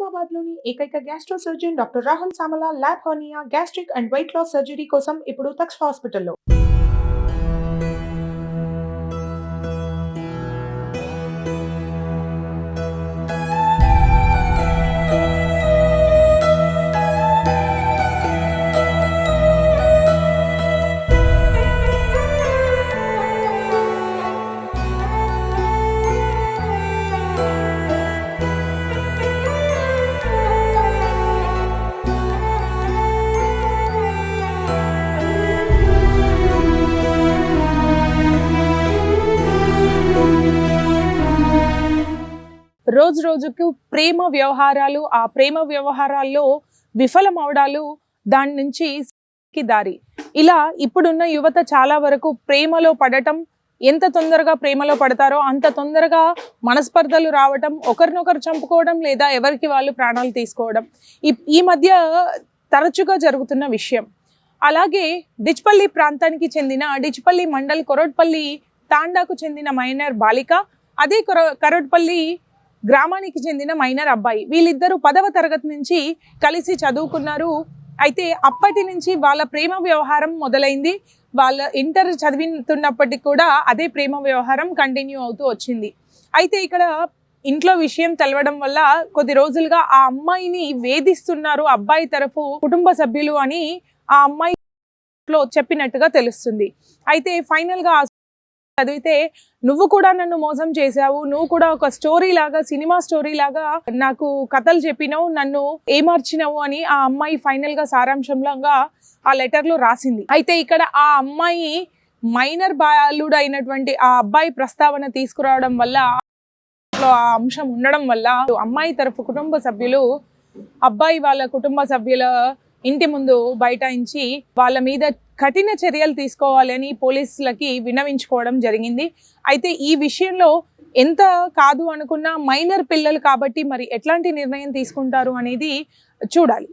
నిజామాబాద్లోని ఏకైక gastro surgeon doctor Rahul Samala lab hernia gastric and weight loss surgery కోసం ఇప్పుడు తక్ష హాస్పిటల్లో. రోజు రోజుకు ప్రేమ వ్యవహారాలు, ఆ ప్రేమ వ్యవహారాల్లో విఫలం అవడాలు, దాని నుంచి దారి. ఇలా ఇప్పుడున్న యువత చాలా వరకు ప్రేమలో పడటం, ఎంత తొందరగా ప్రేమలో పడతారో అంత తొందరగా మనస్పర్ధలు రావటం, ఒకరినొకరు చంపుకోవడం లేదా ఎవరికి వాళ్ళు ప్రాణాలు తీసుకోవడం ఈ మధ్య తరచుగా జరుగుతున్న విషయం. అలాగే డిచ్పల్లి ప్రాంతానికి చెందిన డిచ్పల్లి మండల్ కొరట్పల్లి తాండాకు చెందిన మైనర్ బాలిక, అదే కొరట్పల్లి గ్రామానికి చెందిన మైనర్ అబ్బాయి, వీళ్ళిద్దరూ 10వ తరగతి నుంచి కలిసి చదువుకున్నారు. అయితే అప్పటి నుంచి వాళ్ళ ప్రేమ వ్యవహారం మొదలైంది. వాళ్ళ ఇంటర్ చదివితున్నప్పటికీ కూడా అదే ప్రేమ వ్యవహారం కంటిన్యూ అవుతూ వచ్చింది. అయితే ఇక్కడ ఇంట్లో విషయం తెలవడం వల్ల కొద్ది రోజులుగా ఆ అమ్మాయిని వేధిస్తున్నారు అబ్బాయి తరఫు కుటుంబ సభ్యులు అని ఆ అమ్మాయిలో చెప్పినట్టుగా తెలుస్తుంది. అయితే ఫైనల్గా చదివితే నువ్వు కూడా నన్ను మోసం చేశావు, నువ్వు కూడా ఒక స్టోరీ లాగా, సినిమా స్టోరీ లాగా నాకు కథలు చెప్పినావు, నన్ను ఏమార్చినావు అని ఆ అమ్మాయి ఫైనల్ గా సారాంశంగా ఆ లెటర్ లో రాసింది. అయితే ఇక్కడ ఆ అమ్మాయి మైనర్ బాలుడు అయినటువంటి ఆ అబ్బాయి ప్రస్తావన తీసుకురావడం వల్ల, ఆ అంశం ఉండడం వల్ల అమ్మాయి తరఫు కుటుంబ సభ్యులు అబ్బాయి వాళ్ళ కుటుంబ సభ్యుల ఇంటి ముందు బైఠాయించి వాళ్ళ మీద కఠిన చర్యలు తీసుకోవాలని పోలీసులకి విన్నవించుకోవడం జరిగింది. అయితే ఈ విషయంలో ఎంత కాదు అనుకున్నా మైనర్ పిల్లలు కాబట్టి మరి ఎట్లాంటి నిర్ణయం తీసుకుంటారు అనేది చూడాలి.